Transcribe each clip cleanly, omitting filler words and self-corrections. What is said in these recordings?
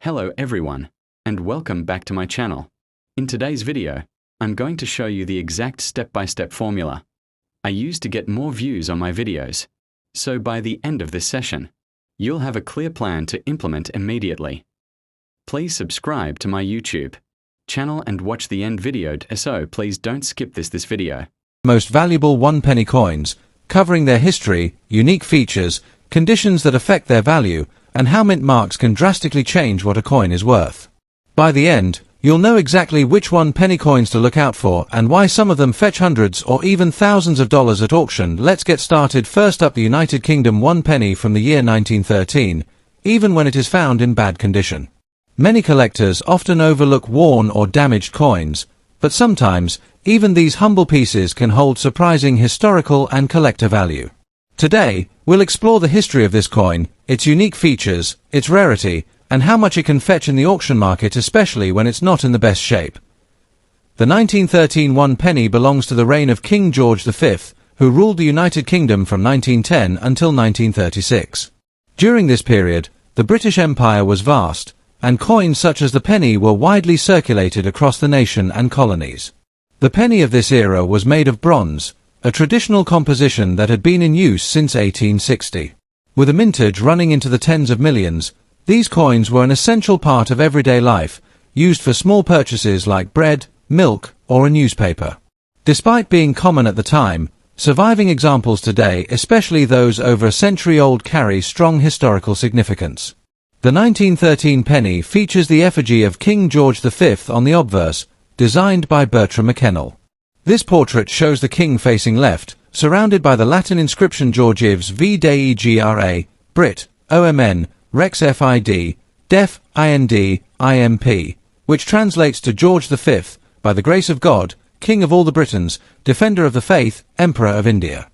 Hello everyone, and welcome back to my channel. In today's video, I'm going to show you the exact step-by-step formula I use to get more views on my videos. So by the end of this session, you'll have a clear plan to implement immediately. Please subscribe to my YouTube channel and watch the end video, so please don't skip this video. Most valuable 1-penny coins, covering their history, unique features, conditions that affect their value, and how mint marks can drastically change what a coin is worth. By the end, you'll know exactly which 1-penny coins to look out for and why some of them fetch hundreds or even thousands of dollars at auction. Let's get started. First up, the United Kingdom 1-penny from the year 1913, even when it is found in bad condition. Many collectors often overlook worn or damaged coins, but sometimes even these humble pieces can hold surprising historical and collector value. Today, we'll explore the history of this coin, its unique features, its rarity, and how much it can fetch in the auction market, especially when it's not in the best shape. The 1913 1-penny belongs to the reign of King George V, who ruled the United Kingdom from 1910 until 1936. During this period, the British Empire was vast, and coins such as the penny were widely circulated across the nation and colonies. The penny of this era was made of bronze, a traditional composition that had been in use since 1860. With a mintage running into the tens of millions, these coins were an essential part of everyday life, used for small purchases like bread, milk, or a newspaper. Despite being common at the time, surviving examples today, especially those over a century old, carry strong historical significance. The 1913 penny features the effigy of King George V on the obverse, designed by Bertram McKennell. This portrait shows the king facing left, surrounded by the Latin inscription Georgives V Dei Gra, Brit, OMN, Rex Fid, Def, Ind, Imp, which translates to George V, by the grace of God, King of all the Britons, Defender of the Faith, Emperor of India.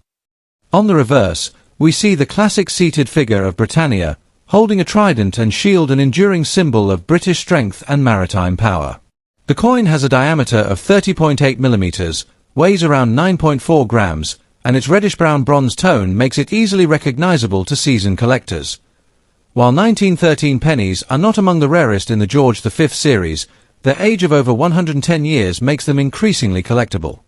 On the reverse, we see the classic seated figure of Britannia, holding a trident and shield, an enduring symbol of British strength and maritime power. The coin has a diameter of 30.8 millimeters, weighs around 9.4 grams, and its reddish-brown bronze tone makes it easily recognizable to seasoned collectors. While 1913 pennies are not among the rarest in the George V series, their age of over 110 years makes them increasingly collectible.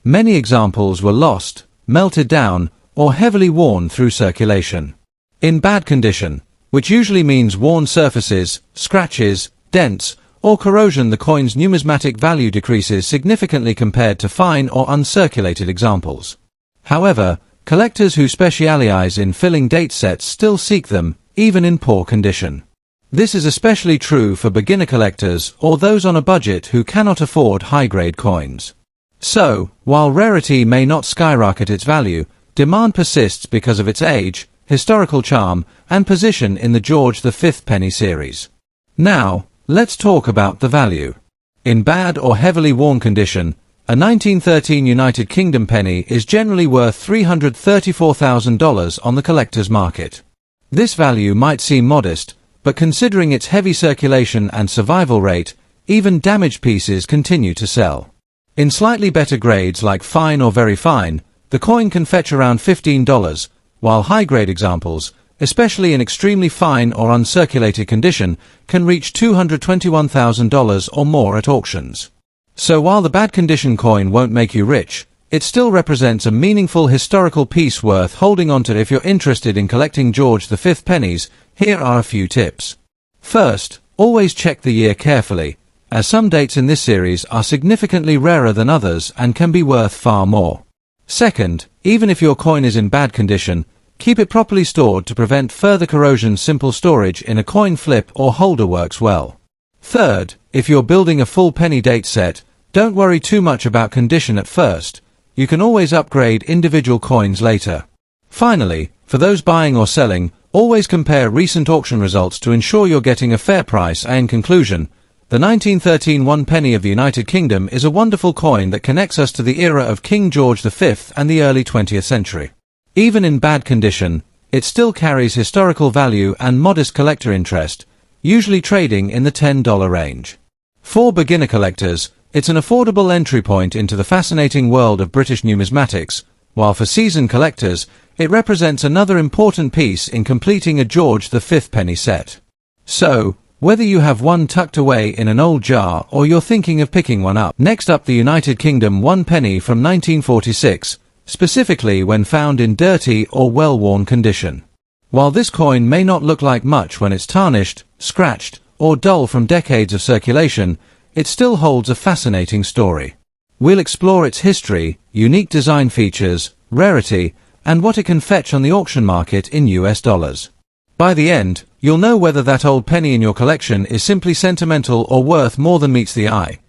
Many examples were lost, melted down, or heavily worn through circulation. In bad condition, which usually means worn surfaces, scratches, dents, or corrosion, the coin's numismatic value decreases significantly compared to fine or uncirculated examples. However, collectors who specialize in filling date sets still seek them, even in poor condition. This is especially true for beginner collectors or those on a budget who cannot afford high-grade coins. So, while rarity may not skyrocket its value, demand persists because of its age, historical charm, and position in the George V penny series. Now, let's talk about the value. In bad or heavily worn condition, a 1913 United Kingdom penny is generally worth $334,000 on the collector's market. This value might seem modest, but considering its heavy circulation and survival rate, even damaged pieces continue to sell. In slightly better grades like fine or very fine, the coin can fetch around $15, while high-grade examples, especially in extremely fine or uncirculated condition, can reach $221,000 or more at auctions. So while the bad condition coin won't make you rich, it still represents a meaningful historical piece worth holding onto. If you're interested in collecting George V pennies, here are a few tips. First, always check the year carefully, as some dates in this series are significantly rarer than others and can be worth far more. Second, even if your coin is in bad condition, keep it properly stored to prevent further corrosion. Simple storage in a coin flip or holder works well. Third, if you're building a full penny date set, don't worry too much about condition at first. You can always upgrade individual coins later. Finally, for those buying or selling, always compare recent auction results to ensure you're getting a fair price. In conclusion, the 1913 1-penny of the United Kingdom is a wonderful coin that connects us to the era of King George V and the early 20th century. Even in bad condition, it still carries historical value and modest collector interest, usually trading in the $10 range. For beginner collectors, it's an affordable entry point into the fascinating world of British numismatics, while for seasoned collectors, it represents another important piece in completing a George V penny set. So, whether you have one tucked away in an old jar or you're thinking of picking one up. Next up, the United Kingdom 1 penny from 1946, specifically when found in dirty or well-worn condition. While this coin may not look like much when it's tarnished, scratched, or dull from decades of circulation, it still holds a fascinating story. We'll explore its history, unique design features, rarity, and what it can fetch on the auction market in US dollars. By the end, you'll know whether that old penny in your collection is simply sentimental or worth more than meets the eye.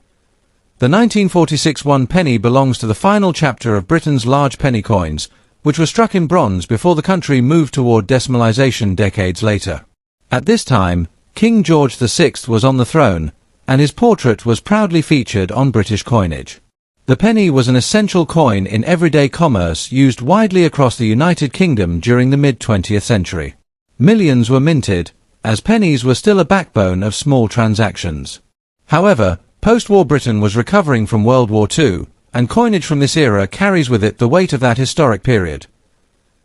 The 1946 1 penny belongs to the final chapter of Britain's large penny coins, which were struck in bronze before the country moved toward decimalization decades later. At this time, King George VI was on the throne, and his portrait was proudly featured on British coinage. The penny was an essential coin in everyday commerce used widely across the United Kingdom during the mid-20th century. Millions were minted, as pennies were still a backbone of small transactions. However, post-war Britain was recovering from World War II, and coinage from this era carries with it the weight of that historic period.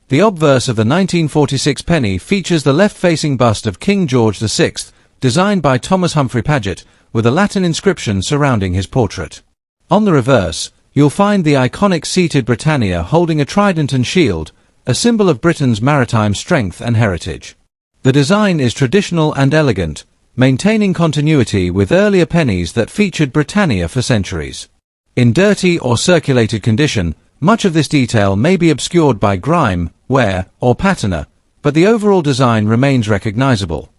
The obverse of the 1946 penny features the left-facing bust of King George VI, designed by Thomas Humphrey Paget, with a Latin inscription surrounding his portrait. On the reverse, you'll find the iconic seated Britannia holding a trident and shield, a symbol of Britain's maritime strength and heritage. The design is traditional and elegant, maintaining continuity with earlier pennies that featured Britannia for centuries. In dirty or circulated condition, much of this detail may be obscured by grime, wear, or patina, but the overall design remains recognizable.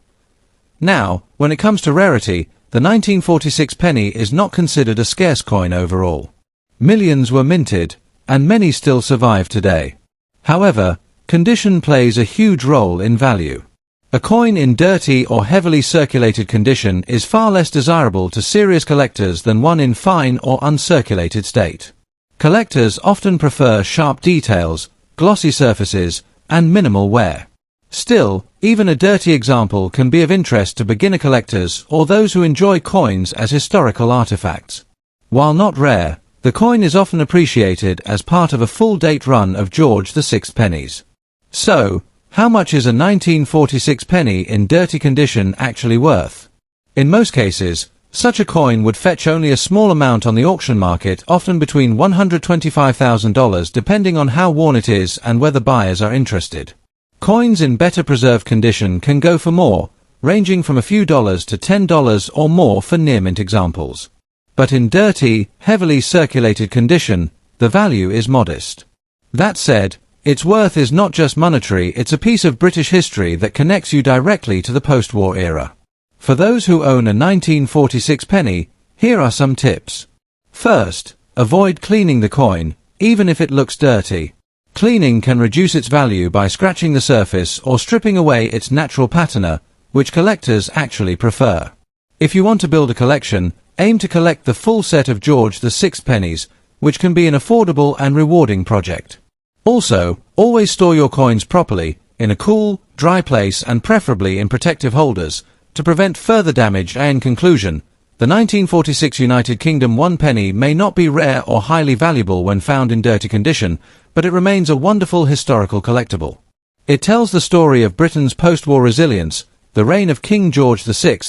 Now, when it comes to rarity, the 1946 penny is not considered a scarce coin overall. Millions were minted, and many still survive today. However, condition plays a huge role in value. A coin in dirty or heavily circulated condition is far less desirable to serious collectors than one in fine or uncirculated state. Collectors often prefer sharp details, glossy surfaces, and minimal wear. Still, even a dirty example can be of interest to beginner collectors or those who enjoy coins as historical artifacts. While not rare, the coin is often appreciated as part of a full-date run of George VI pennies. So, how much is a 1946 penny in dirty condition actually worth? In most cases, such a coin would fetch only a small amount on the auction market, often between $125,000 depending on how worn it is and whether buyers are interested. Coins in better preserved condition can go for more, ranging from a few dollars to $10 or more for near-mint examples. But in dirty, heavily circulated condition, the value is modest. That said, its worth is not just monetary, it's a piece of British history that connects you directly to the post-war era. For those who own a 1946 penny, here are some tips. First, avoid cleaning the coin, even if it looks dirty. Cleaning can reduce its value by scratching the surface or stripping away its natural patina, which collectors actually prefer. If you want to build a collection, aim to collect the full set of George VI pennies, which can be an affordable and rewarding project. Also, always store your coins properly, in a cool, dry place and preferably in protective holders, to prevent further damage. In conclusion, the 1946 United Kingdom 1 penny may not be rare or highly valuable when found in dirty condition, but it remains a wonderful historical collectible. It tells the story of Britain's post-war resilience, the reign of King George VI,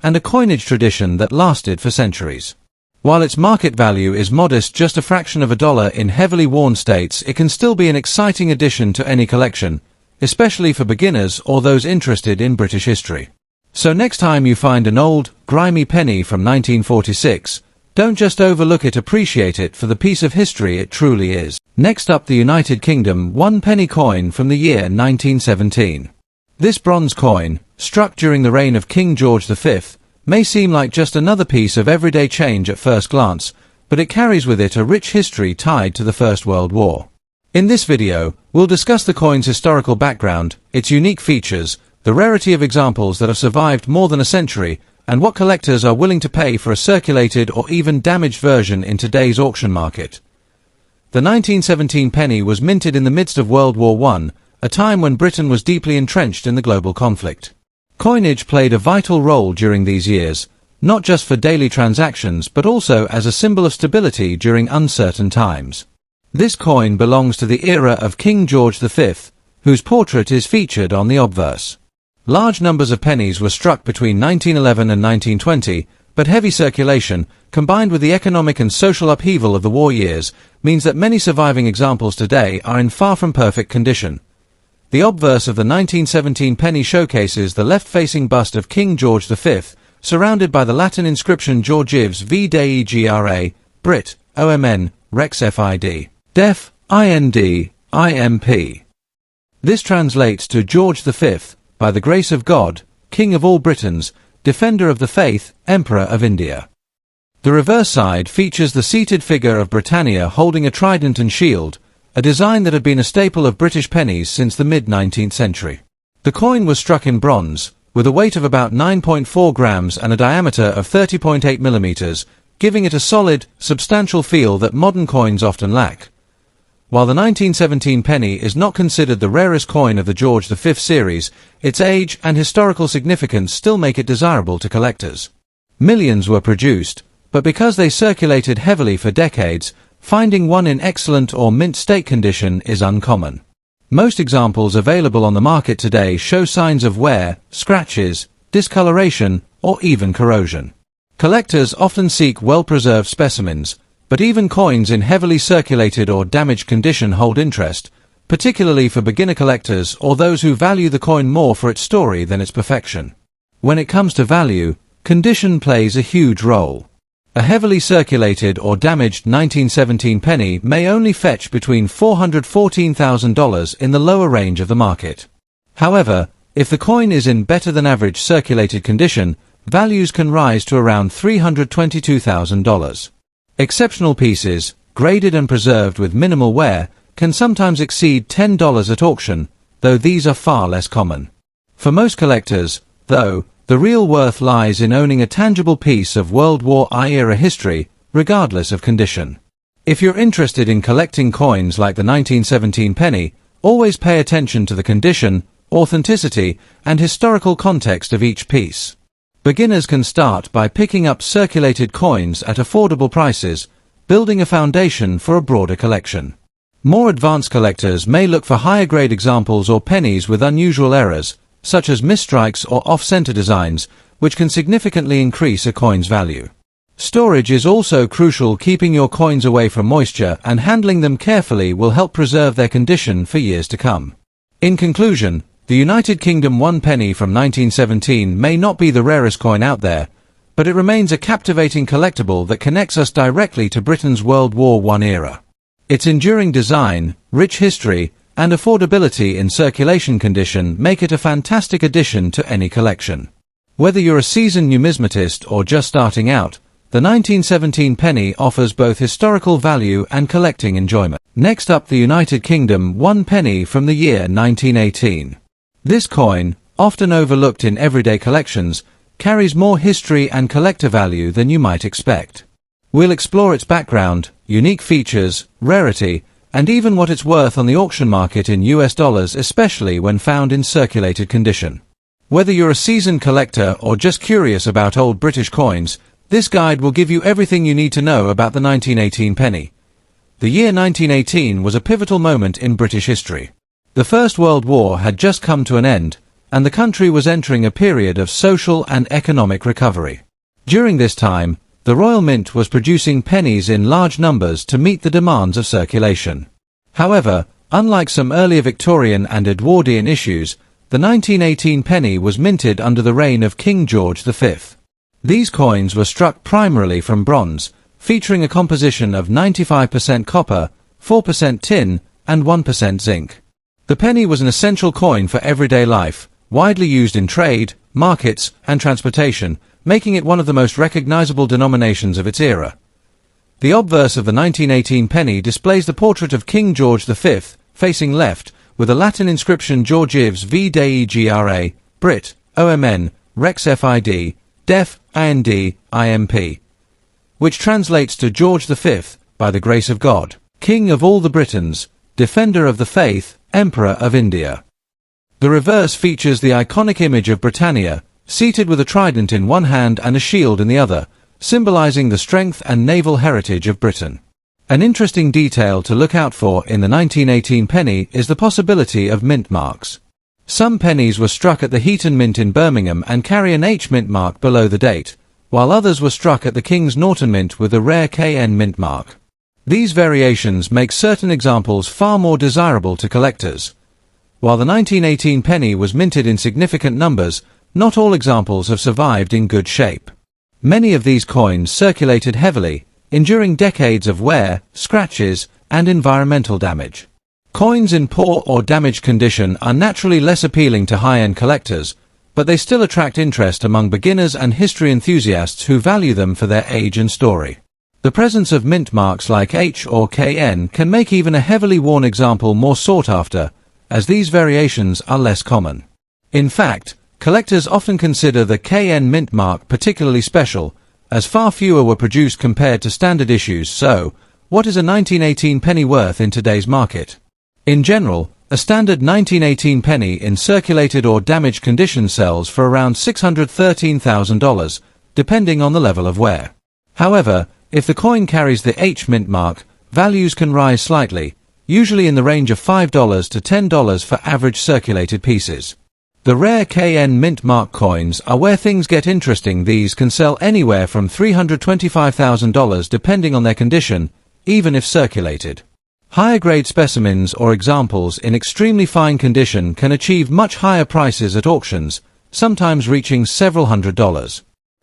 and a coinage tradition that lasted for centuries. While its market value is modest, just a fraction of a dollar in heavily worn states, it can still be an exciting addition to any collection, especially for beginners or those interested in British history. So next time you find an old, grimy penny from 1946, don't just overlook it, appreciate it for the piece of history it truly is. Next up, the United Kingdom 1 penny coin from the year 1917. This bronze coin, struck during the reign of King George V, may seem like just another piece of everyday change at first glance, but it carries with it a rich history tied to the First World War. In this video, we'll discuss the coin's historical background, its unique features, the rarity of examples that have survived more than a century, and what collectors are willing to pay for a circulated or even damaged version in today's auction market. The 1917 penny was minted in the midst of World War I, a time when Britain was deeply entrenched in the global conflict. Coinage played a vital role during these years, not just for daily transactions but also as a symbol of stability during uncertain times. This coin belongs to the era of King George V, whose portrait is featured on the obverse. Large numbers of pennies were struck between 1911 and 1920, but heavy circulation, combined with the economic and social upheaval of the war years, means that many surviving examples today are in far from perfect condition. The obverse of the 1917 penny showcases the left-facing bust of King George V, surrounded by the Latin inscription Georgives V Dei Gra, Brit, OMN, Rex Fid, Def, Ind, Imp. This translates to George V, by the grace of God, King of all Britons, Defender of the Faith, Emperor of India. The reverse side features the seated figure of Britannia holding a trident and shield, a design that had been a staple of British pennies since the mid-19th century. The coin was struck in bronze, with a weight of about 9.4 grams and a diameter of 30.8 millimeters, giving it a solid, substantial feel that modern coins often lack. While the 1917 penny is not considered the rarest coin of the George V series, its age and historical significance still make it desirable to collectors. Millions were produced, but because they circulated heavily for decades, finding one in excellent or mint state condition is uncommon. Most examples available on the market today show signs of wear, scratches, discoloration, or even corrosion. Collectors often seek well-preserved specimens, but even coins in heavily circulated or damaged condition hold interest, particularly for beginner collectors or those who value the coin more for its story than its perfection. When it comes to value, condition plays a huge role. A heavily circulated or damaged 1917 penny may only fetch between $414,000 in the lower range of the market. However, if the coin is in better than average circulated condition, values can rise to around $322,000. Exceptional pieces, graded and preserved with minimal wear, can sometimes exceed $10 at auction, though these are far less common. For most collectors, though, the real worth lies in owning a tangible piece of World War I-era history, regardless of condition. If you're interested in collecting coins like the 1917 penny, always pay attention to the condition, authenticity, and historical context of each piece. Beginners can start by picking up circulated coins at affordable prices, building a foundation for a broader collection. More advanced collectors may look for higher-grade examples or pennies with unusual errors, such as misstrikes or off-center designs, which can significantly increase a coin's value. Storage is also crucial. Keeping your coins away from moisture and handling them carefully will help preserve their condition for years to come. In conclusion, the United Kingdom 1 penny from 1917 may not be the rarest coin out there, but it remains a captivating collectible that connects us directly to Britain's World War I era. Its enduring design, rich history, and affordability in circulation condition make it a fantastic addition to any collection. Whether you're a seasoned numismatist or just starting out, the 1917 penny offers both historical value and collecting enjoyment. Next up, the United Kingdom 1 penny from the year 1918. This coin, often overlooked in everyday collections, carries more history and collector value than you might expect. We'll explore its background, unique features, rarity, and even what it's worth on the auction market in US dollars, especially when found in circulated condition. Whether you're a seasoned collector or just curious about old British coins, this guide will give you everything you need to know about the 1918 penny. The year 1918 was a pivotal moment in British history. The First World War had just come to an end, and the country was entering a period of social and economic recovery. During this time, the Royal Mint was producing pennies in large numbers to meet the demands of circulation. However, unlike some earlier Victorian and Edwardian issues, the 1918 penny was minted under the reign of King George V. These coins were struck primarily from bronze, featuring a composition of 95% copper, 4% tin, and 1% zinc. The penny was an essential coin for everyday life, widely used in trade, markets, and transportation, making it one of the most recognizable denominations of its era. The obverse of the 1918 penny displays the portrait of King George V, facing left, with a Latin inscription Georgives V Dei Gra, Brit, OMN, Rex Fid, Def, Ind, Imp, which translates to George V, by the grace of God, King of all the Britons, Defender of the Faith, Emperor of India. The reverse features the iconic image of Britannia, seated with a trident in one hand and a shield in the other, symbolizing the strength and naval heritage of Britain. An interesting detail to look out for in the 1918 penny is the possibility of mint marks. Some pennies were struck at the Heaton Mint in Birmingham and carry an H mint mark below the date, while others were struck at the King's Norton Mint with a rare KN mint mark. These variations make certain examples far more desirable to collectors. While the 1918 penny was minted in significant numbers, not all examples have survived in good shape. Many of these coins circulated heavily, enduring decades of wear, scratches, and environmental damage. Coins in poor or damaged condition are naturally less appealing to high-end collectors, but they still attract interest among beginners and history enthusiasts who value them for their age and story. The presence of mint marks like H or KN can make even a heavily worn example more sought after, as these variations are less common. In fact, collectors often consider the KN mint mark particularly special, as far fewer were produced compared to standard issues. So, what is a 1918 penny worth in today's market? In general, a standard 1918 penny in circulated or damaged condition sells for around $613,000, depending on the level of wear. However, if the coin carries the H mint mark, values can rise slightly, usually in the range of $5 to $10 for average circulated pieces. The rare KN mint mark coins are where things get interesting. These can sell anywhere from $325,000 depending on their condition, even if circulated. Higher grade specimens or examples in extremely fine condition can achieve much higher prices at auctions, sometimes reaching several $100s.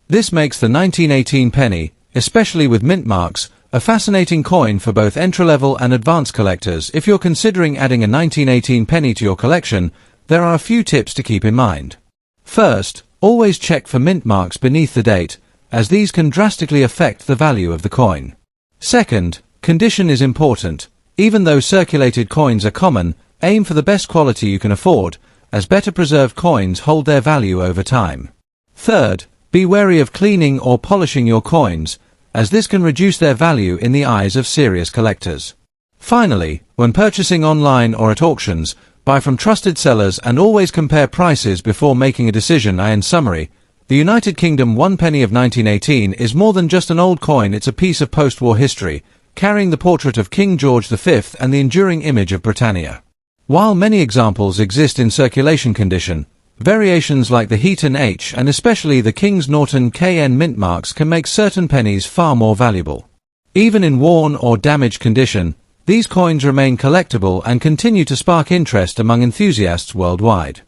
This makes the 1918 penny, especially with mint marks, a fascinating coin for both entry-level and advanced collectors. If you're considering adding a 1918 penny to your collection, there are a few tips to keep in mind. First, always check for mint marks beneath the date, as these can drastically affect the value of the coin. Second, condition is important. Even though circulated coins are common, aim for the best quality you can afford, as better preserved coins hold their value over time. Third, be wary of cleaning or polishing your coins, as this can reduce their value in the eyes of serious collectors. Finally, when purchasing online or at auctions, buy from trusted sellers and always compare prices before making a decision. In summary, the United Kingdom 1 penny of 1918 is more than just an old coin. It's a piece of post-war history, carrying the portrait of King George V and the enduring image of Britannia. While many examples exist in circulation condition, variations like the Heaton H and especially the King's Norton KN mint marks can make certain pennies far more valuable. Even in worn or damaged condition, these coins remain collectible and continue to spark interest among enthusiasts worldwide.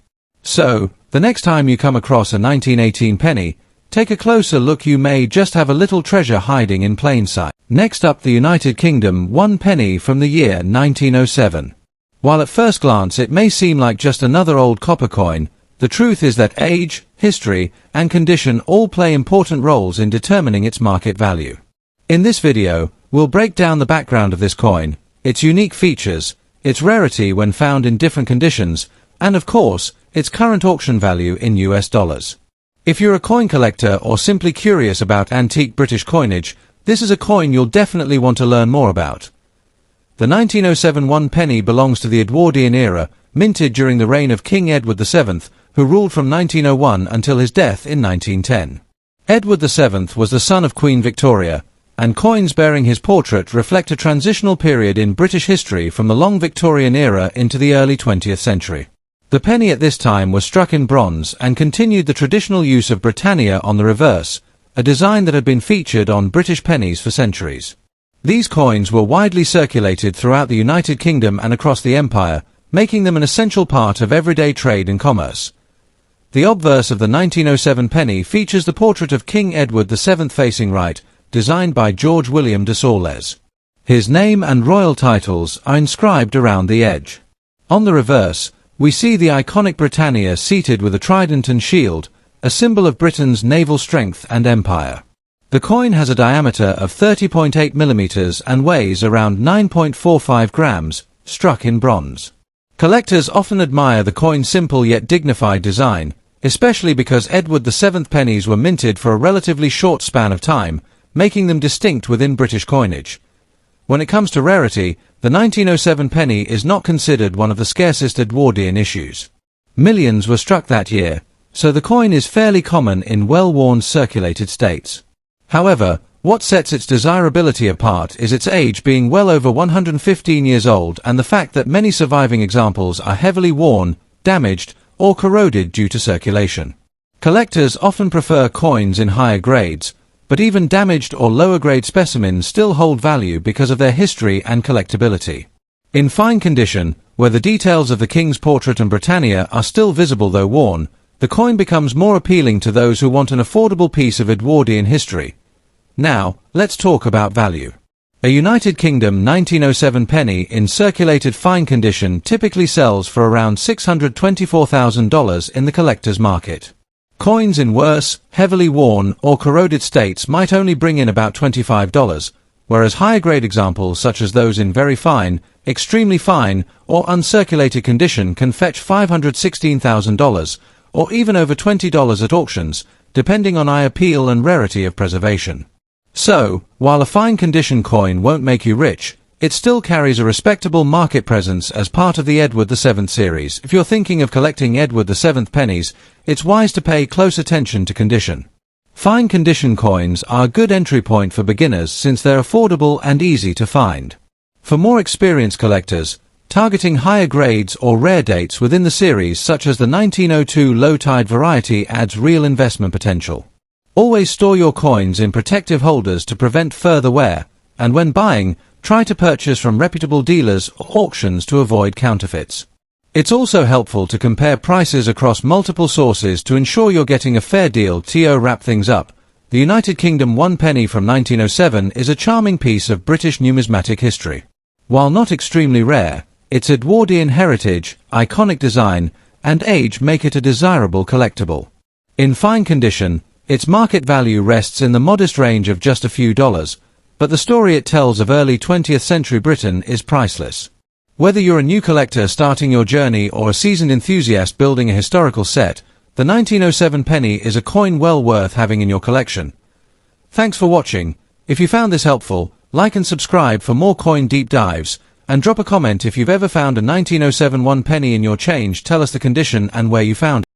So, the next time you come across a 1918 penny, take a closer look. You may just have a little treasure hiding in plain sight. Next up, the United Kingdom 1 penny from the year 1907. While at first glance it may seem like just another old copper coin, the truth is that age, history, and condition all play important roles in determining its market value. In this video, we'll break down the background of this coin, its unique features, its rarity when found in different conditions, and of course, its current auction value in US dollars. If you're a coin collector or simply curious about antique British coinage, this is a coin you'll definitely want to learn more about. The 1907 1 penny belongs to the Edwardian era, minted during the reign of King Edward VII, who ruled from 1901 until his death in 1910. Edward VII was the son of Queen Victoria, and coins bearing his portrait reflect a transitional period in British history from the long Victorian era into the early 20th century. The penny at this time was struck in bronze and continued the traditional use of Britannia on the reverse, a design that had been featured on British pennies for centuries. These coins were widely circulated throughout the United Kingdom and across the empire, making them an essential part of everyday trade and commerce. The obverse of the 1907 penny features the portrait of King Edward VII facing right, designed by George William de Saules. His name and royal titles are inscribed around the edge. On the reverse, we see the iconic Britannia seated with a trident and shield, a symbol of Britain's naval strength and empire. The coin has a diameter of 30.8 millimeters and weighs around 9.45 grams, struck in bronze. Collectors often admire the coin's simple yet dignified design, especially because Edward VII pennies were minted for a relatively short span of time, making them distinct within British coinage. When it comes to rarity, the 1907 penny is not considered one of the scarcest Edwardian issues. Millions were struck that year, so the coin is fairly common in well-worn circulated states. However, what sets its desirability apart is its age being well over 115 years old and the fact that many surviving examples are heavily worn, damaged, or corroded due to circulation. Collectors often prefer coins in higher grades, but even damaged or lower grade specimens still hold value because of their history and collectability. In fine condition, where the details of the King's portrait and Britannia are still visible though worn, the coin becomes more appealing to those who want an affordable piece of Edwardian history. Now, let's talk about value. A United Kingdom 1907 penny in circulated fine condition typically sells for around $624,000 in the collector's market. Coins in worse, heavily worn, or corroded states might only bring in about $25, whereas higher-grade examples such as those in very fine, extremely fine, or uncirculated condition can fetch $516,000, or even over $20 at auctions, depending on eye appeal and rarity of preservation. So, while a fine condition coin won't make you rich, it still carries a respectable market presence as part of the Edward VII series. If you're thinking of collecting Edward VII pennies, it's wise to pay close attention to condition. Fine condition coins are a good entry point for beginners since they're affordable and easy to find. For more experienced collectors, targeting higher grades or rare dates within the series such as the 1902 low tide variety adds real investment potential. Always store your coins in protective holders to prevent further wear, and when buying, try to purchase from reputable dealers or auctions to avoid counterfeits. It's also helpful to compare prices across multiple sources to ensure you're getting a fair deal. To wrap things up, the United Kingdom 1 penny from 1907 is a charming piece of British numismatic history. While not extremely rare, its Edwardian heritage, iconic design, and age make it a desirable collectible. In fine condition, its market value rests in the modest range of just a few dollars, but the story it tells of early 20th century Britain is priceless. Whether you're a new collector starting your journey or a seasoned enthusiast building a historical set, the 1907 penny is a coin well worth having in your collection. Thanks for watching. If you found this helpful, like and subscribe for more coin deep dives, and drop a comment if you've ever found a 1907 1 penny in your change. Tell us the condition and where you found it.